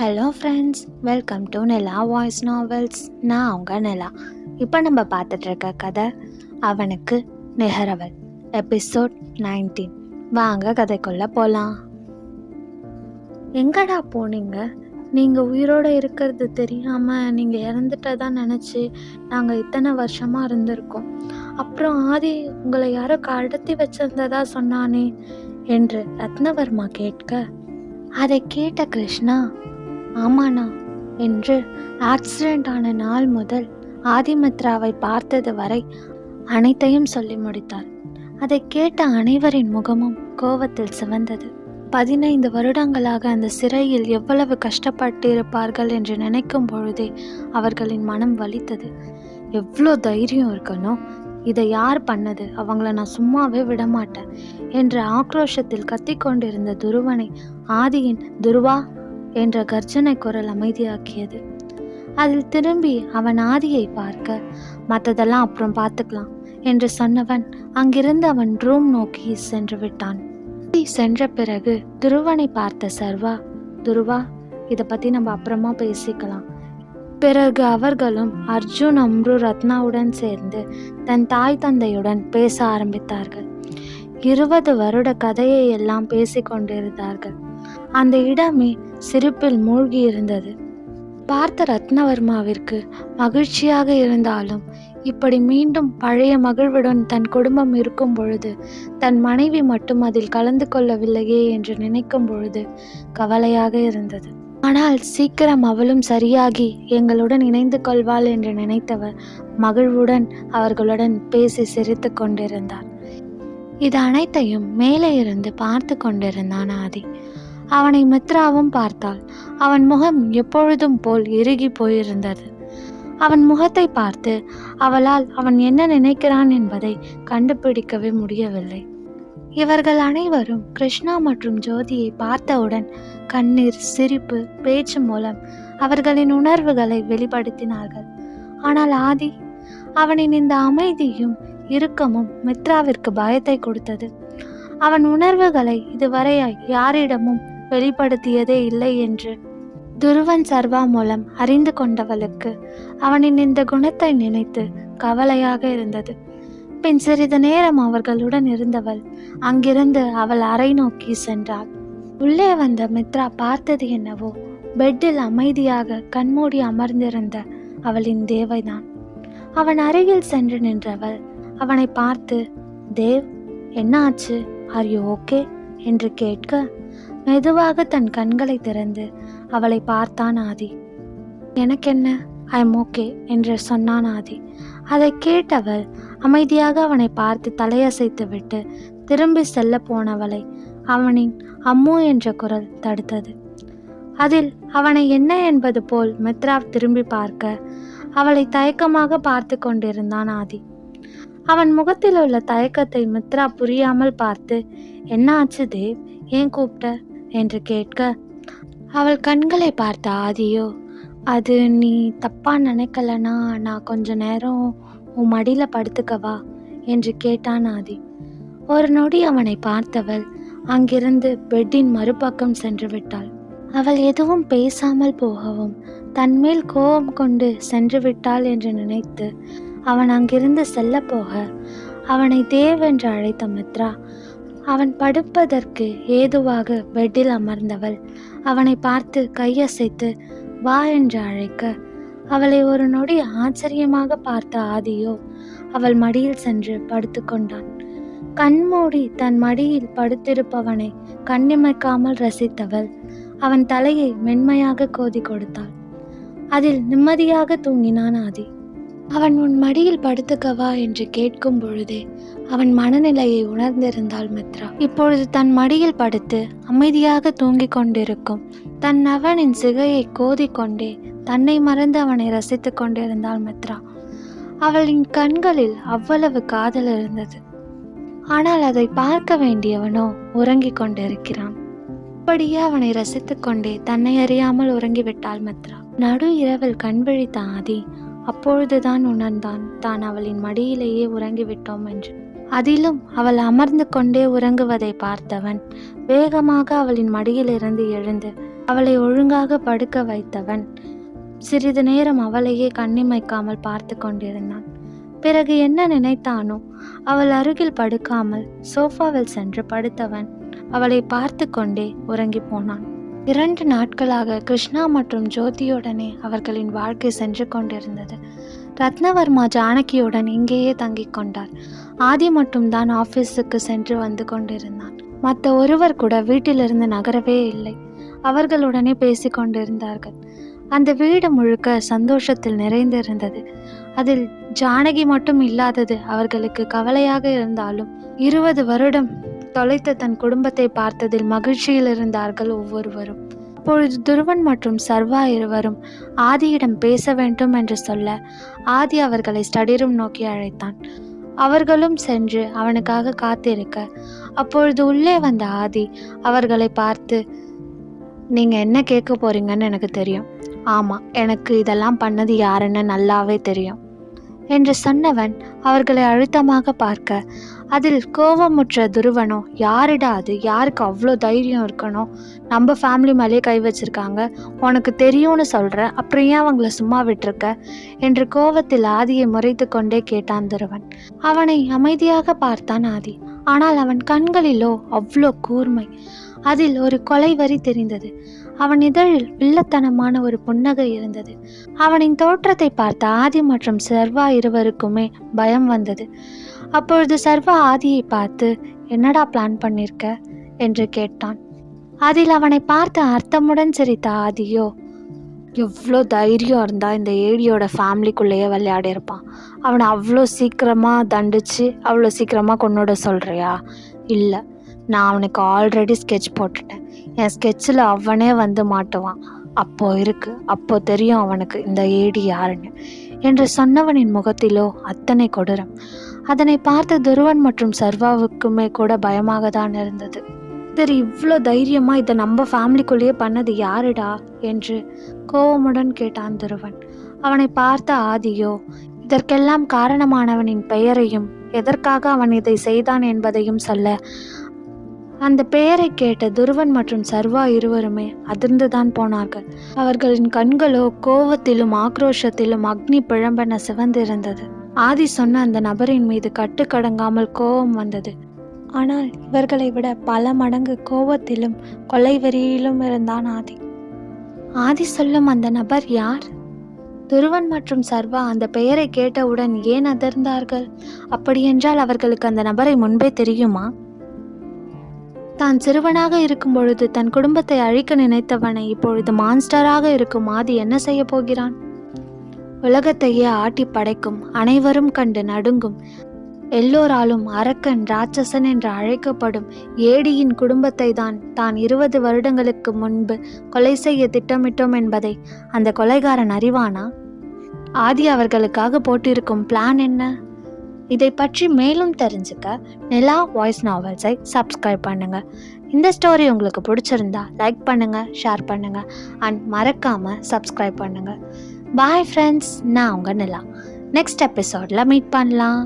Hello friends, welcome to Nila voice novels. நான் அவங்க நிலா. இப்போ நம்ம பார்த்துட்ருக்க கதை அவனுக்கு நிகரவல், எபிசோட் 19. வாங்க கதைக்குள்ளே போகலாம். எங்கடா போனீங்க? நீங்கள் உயிரோடு இருக்கிறது தெரியாமல் நீங்கள் இறந்துட்டதா நினச்சி நாங்கள் இத்தனை வருஷமாக இருந்திருக்கோம். அப்புறம் ஆதி உங்களை யாரோ கடத்தி வச்சிருந்ததா சொன்னானே என்று ரத்னவர்மா கேட்க, அதை கேட்ட கிருஷ்ணா, ஆமாண்ணா என்று ஆக்சிடெண்ட் ஆன நாள் முதல் ஆதிமித்ராவை பார்த்தது வரை அனைத்தையும் சொல்லி முடித்தார். அதை கேட்ட அனைவரின் முகமும் கோபத்தில் சிவந்தது. 15 வருடங்களாக அந்த சிறையில் எவ்வளவு கஷ்டப்பட்டிருப்பார்கள் என்று நினைக்கும் பொழுதே அவர்களின் மனம் வலித்தது. எவ்வளோ தைரியம் இருக்கணும், இதை யார் பண்ணது, அவங்கள நான் சும்மாவே விடமாட்டேன் என்ற ஆக்ரோஷத்தில் கத்திக்கொண்டிருந்த துருவனை ஆதியின் துருவா என்ற கர்ஜனை குரல் அமைதியாக்கியது. அதில் திரும்பி அவன் ஆதியை பார்க்க, மற்றதெல்லாம் அப்புறம் பார்த்துக்கலாம் என்று சொன்னவன் அங்கிருந்து அவன் ரூம் நோக்கி சென்று விட்டான். சென்ற பிறகு துருவனை பார்த்த சர்வா, துருவா, இதை பற்றி நம்ம அப்புறமா பேசிக்கலாம். பிறகு அவர்களும் அர்ஜுன், அம்ரு, ரத்னாவுடன் சேர்ந்து தன் தாய் தந்தையுடன் பேச ஆரம்பித்தார்கள். 20 வருட கதையை எல்லாம் பேசிக்கொண்டிருந்தார்கள். அந்த இடமே சிரிப்பில் மூழ்கி இருந்தது. பார்த்த ரத்னவர்மாவிற்கு மகிழ்ச்சியாக இருந்தாலும், இப்படி மீண்டும் பழைய மகிழ்வுடன் தன் குடும்பம் இருக்கும் பொழுது தன் மனைவி மட்டும் அதில் கலந்து கொள்ளவில்லையே என்று நினைக்கும் பொழுது கவலையாக இருந்தது. ஆனால் சீக்கிரம் அவளும் சரியாகி எங்களுடன் இணைந்து கொள்வாள் என்று நினைத்தவர் மகிழ்வுடன் அவர்களுடன் பேசி சிரித்து கொண்டிருந்தார். இது அனைத்தையும் மேலே இருந்து பார்த்து கொண்டிருந்தான் ஆதி. அவனை மித்ராவும் பார்த்தாள். அவன் முகம் எப்பொழுதும் போல் இறுகி போயிருந்தது. அவன் முகத்தை பார்த்து அவளால் அவன் என்ன நினைக்கிறான் என்பதை கண்டுபிடிக்கவே முடியவில்லை. இவர்கள் அனைவரும் கிருஷ்ணா மற்றும் ஜோதியை பார்த்தவுடன் கண்ணீர், சிரிப்பு, பேச்சு மூலம் அவர்களின் உணர்வுகளை வெளிப்படுத்தினார்கள். ஆனால் ஆதி, அவனின் இந்த அமைதியும் இறுக்கமும் மித்ராவிற்கு பயத்தை கொடுத்தது. அவன் உணர்வுகளை இதுவரை யாரிடமும் வெளிப்படுத்தியதே இல்லை என்று துருவன் சர்வா மூலம் அறிந்து கொண்டவளுக்கு அவனின் இந்த குணத்தை நினைத்து கவலையாக இருந்தது. பின் சிறிது நேரம் அவர்களுடன் இருந்தவள் அங்கிருந்து அவள் அறை நோக்கி சென்றாள். உள்ளே வந்த மித்ரா பார்த்தது என்னவோ, பெட்டில் அமைதியாக கண்மூடி அமர்ந்திருந்த அவளின் தேவைதான். அவன் அருகில் சென்று நின்றவள் அவனை பார்த்து, தேவ், என்ன ஆச்சு, ஆர் யூ ஓகே என்று கேட்க, மெதுவாக தன் கண்களை திறந்து அவளை பார்த்தான் ஆதி. எனக்கென்ன, ஐ எம் ஓகே என்று சொன்னான் ஆதி. அதை கேட்டவள் அமைதியாக அவனை பார்த்து தலையசைத்து விட்டு திரும்பி செல்ல போனவளை அவனின் அம்மு என்ற குரல் தடுத்தது. அதில் அவனை என்ன என்பது போல் மித்ரா திரும்பி பார்க்க அவளை தயக்கமாக பார்த்து கொண்டிருந்தான் ஆதி. அவன் முகத்தில் உள்ள தயக்கத்தை மித்ரா புரியாமல் பார்த்து, என்ன ஆச்சு தேவ், ஏன் கூப்பிட்ட என்று கேட்க, அவள் கண்களை பார்த்த ஆதியோ, அது நீ தப்பா நினைக்கலனா நான் கொஞ்ச நேரம் உன் மடியில் படுத்துக்கவா என்று கேட்டான் ஆதி. ஒரு நொடி அவனை பார்த்தவள் அங்கிருந்து பெட்டின் மறுபக்கம் சென்று விட்டாள். அவள் எதுவும் பேசாமல் போகவும் தன்மேல் கோபம் கொண்டு சென்று விட்டாள் என்று நினைத்து அவன் அங்கிருந்து செல்ல போக அவனை தேவ் என்று அழைத்த மித்ரா அவன் படுப்பதற்கு ஏதுவாக பெட்டில் அமர்ந்தவள் அவனை பார்த்து கையசைத்து வா என்று அழைக்க, அவளை ஒரு நொடி ஆச்சரியமாக பார்த்த ஆதியோ அவள் மடியில் சென்று படுத்து கொண்டான். கண்மூடி தன் மடியில் படுத்திருப்பவனை கண்ணிமைக்காமல் ரசித்தவள் அவன் தலையை மென்மையாக கோதி கொடுத்தாள். அதில் நிம்மதியாக தூங்கினான் ஆதி. அவன் உன் மடியில் படுத்துக்கவா என்று கேட்கும் பொழுதே அவன் மனநிலையை உணர்ந்திருந்தாள் மித்ரா. இப்பொழுது தன் மடியில் படுத்து அமைதியாக தூங்கிக் கொண்டிருக்கும் தன் அவனின் சிகையை கோதி கொண்டே தன்னை மறந்து அவனை ரசித்து கொண்டிருந்தாள் மித்ரா. அவளின் கண்களில் அவ்வளவு காதல் இருந்தது. ஆனால் அதை பார்க்க வேண்டியவனோ உறங்கிக் கொண்டிருக்கிறான். அப்படியே அவனை ரசித்து கொண்டே தன்னை அறியாமல் உறங்கிவிட்டாள் மித்ரா. நடு இரவில் கண் விழித்த ஆதி அப்பொழுதுதான் உணர்ந்தான் தான் அவளின் மடியிலேயே உறங்கிவிட்டோம் என்று. அதிலும் அவள் அமர்ந்து கொண்டே உறங்குவதை பார்த்தவன் வேகமாக அவளின் மடியிலிருந்து எழுந்து அவளை ஒழுங்காக படுக்க வைத்தவன் சிறிது நேரம் அவளையே கண்ணிமைக்காமல் பார்த்து கொண்டிருந்தான். பிறகு என்ன நினைத்தானோ, அவள் அருகில் படுக்காமல் சோஃபாவில் சென்று படுத்தவன் அவளை பார்த்து கொண்டே உறங்கி போனான். 2 நாட்களாக கிருஷ்ணா மற்றும் ஜோதியுடனே அவர்களின் வாழ்க்கை சென்று கொண்டிருந்தது. ரத்னவர்மா ஜானகியுடன் இங்கேயே தங்கிக் கொண்டார். ஆதி மட்டும் தான் ஆபீஸுக்கு சென்று வந்து கொண்டிருந்தான். மற்ற ஒருவர் கூட வீட்டிலிருந்து நகரவே இல்லை. அவர்களுடனே பேசிக் கொண்டிருந்தார்கள். அந்த வீடு முழுக்க சந்தோஷத்தில் நிறைந்திருந்தது. அதில் ஜானகி மட்டும் இல்லாதது அவர்களுக்கு கவலையாக இருந்தாலும் 20 வருடம் தொலைத்த தன் குடும்பத்தை பார்த்ததில் மகிழ்ச்சியில் இருந்தார்கள் ஒவ்வொருவரும். அப்பொழுது துருவன் மற்றும் சர்வா இருவரும் ஆதியிடம் பேச வேண்டும் என்று சொல்ல ஆதி அவர்களை ஸ்டடி ரூம் நோக்கி அழைத்தான். அவர்களும் சென்று அவனுக்காக காத்திருக்க அப்பொழுது உள்ளே வந்த ஆதி அவர்களை பார்த்து, நீங்க என்ன கேட்க போறீங்கன்னு எனக்கு தெரியும். ஆமா, எனக்கு இதெல்லாம் பண்ணது யாருன்னு நல்லாவே தெரியும் என்று சொன்னவன் அவர்களை அழுத்தமாக பார்க்க அதில் கோபமுற்ற துருவனோ, யாரிடா அது, யாருக்கு அவ்வளோ தைரியம் இருக்கணும், நம்ம ஃபேமிலி மேலேயே கை வச்சிருக்காங்க, உனக்கு தெரியும்னு சொல்ற, அப்புறம் ஏன் அவங்கள சும்மா விட்டுருக்க என்று கோபத்தில் ஆதியை முறைத்து கொண்டே கேட்டான் துருவன். அவனை அமைதியாக பார்த்தான் ஆதி. ஆனால் அவன் கண்களிலோ அவ்வளோ கூர்மை. அதில் ஒரு கொலை வரி தெரிந்தது. அவன் இதழில் வில்லத்தனமான ஒரு புன்னகை இருந்தது. அவனின் தோற்றத்தை பார்த்த ஆதி மற்றும் சர்வா இருவருக்குமே பயம் வந்தது. அப்பொழுது சர்வா ஆதியை பார்த்து, என்னடா பிளான் பண்ணிருக்க என்று கேட்டான். அதில் அவனை பார்த்து அர்த்தமுடன் சிரித்த ஆதியோ, எவ்வளோ தைரியம் இருந்தால் இந்த ஏடியோட ஃபேமிலிக்குள்ளேயே விளையாடி இருப்பான். அவனை அவ்வளோ சீக்கிரமாக தண்டிச்சு அவ்வளோ சீக்கிரமாக கொண்டுட சொல்கிறியா? இல்லை, நான் அவனுக்கு ஆல்ரெடி ஸ்கெட்ச் போட்டுட்டேன். என் ஸ்கெட்சில் அவனே வந்து மாட்டுவான். அப்போ தெரியும் அவனுக்கு இந்த ஏடி யாருன்னு என்று சொன்னவனின் முகத்திலோ அத்தனை கொடூரம். அதனை பார்த்த துருவன் மற்றும் சர்வாவுக்குமே கூட பயமாக தான் இருந்தது. சரி, இவ்வளோ தைரியமா இதை நம்ம ஃபேமிலிக்குள்ளேயே பண்ணது யாருடா என்று கோபமுடன் கேட்டான் துருவன். அவனை பார்த்த ஆதியோ இதற்கெல்லாம் காரணமானவனின் பெயரையும் எதற்காக அவன் இதை செய்தான் என்பதையும் சொல்ல, அந்த பெயரை கேட்ட துருவன் மற்றும் சர்வா இருவருமே அதிர்ந்துதான் போனார்கள். அவர்களின் கண்களோ கோபத்திலும் ஆக்ரோஷத்திலும் அக்னி பிழம்பென சிவந்திருந்தது. ஆதி சொன்ன அந்த நபரின் மீது கட்டுக்கடங்காமல் கோபம் வந்தது. ஆனால் இவர்களை விட பல மடங்கு கோபத்திலும் கொலை வெறியிலும் இருந்தான் ஆதி. ஆதி சொல்லும் அந்த நபர் யார்? துருவன் மற்றும் சர்வா அந்த பெயரை கேட்டவுடன் ஏன் அதிர்ந்தார்கள்? அப்படியென்றால் அவர்களுக்கு அந்த நபரை முன்பே தெரியுமா? தான் சிறுவனாக இருக்கும் பொழுது தன் குடும்பத்தை அழிக்க நினைத்தவனை இப்பொழுது மான்ஸ்டராக இருக்கும் ஆதி என்ன செய்ய போகிறான்? உலகத்தையே ஆட்டி படைக்கும், அனைவரும் கண்டு நடுங்கும், எல்லோராலும் அரக்கன் ராட்சசன் என்று அழைக்கப்படும் ஏடியின் குடும்பத்தை தான் 20 வருடங்களுக்கு முன்பு கொலை செய்ய திட்டமிட்டோம் என்பதை அந்த கொலைகாரன் அறிவானா? ஆதி அவர்களுக்காக போட்டிருக்கும் பிளான் என்ன? இதை பற்றி மேலும் தெரிஞ்சுக்க நிலா வாய்ஸ் நாவல்ஸை சப்ஸ்கிரைப் பண்ணுங்க. இந்த ஸ்டோரி உங்களுக்கு பிடிச்சிருந்தா லைக் பண்ணுங்க, ஷேர் பண்ணுங்க அண்ட் மறக்காம சப்ஸ்கிரைப் பண்ணுங்க. பாய் ஃப்ரெண்ட்ஸ், நான் உங்க நிலா. நெக்ஸ்ட் எபிசோட்ல மீட் பண்ணலாம்.